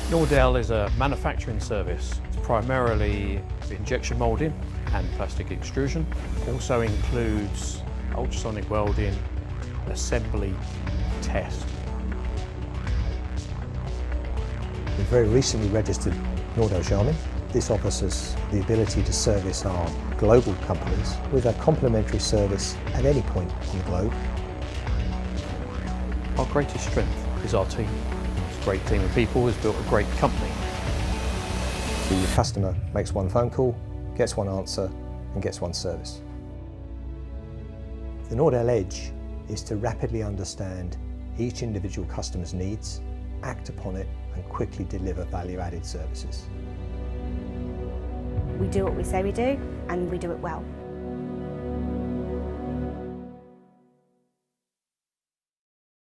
Nordell is a manufacturing service. It's primarily injection moulding and plastic extrusion. Also includes ultrasonic welding, assembly, test. We very recently registered Nordell Xiamen. This offers us the ability to service our global companies with a complimentary service at any point on the globe. Our greatest strength is our team. It's a great team of people who's built a great company. The customer makes one phone call, gets one answer and gets one service. The Nordell Edge is to rapidly understand each individual customer's needs, act upon it and quickly deliver value-added services. We do what we say we do and we do it well.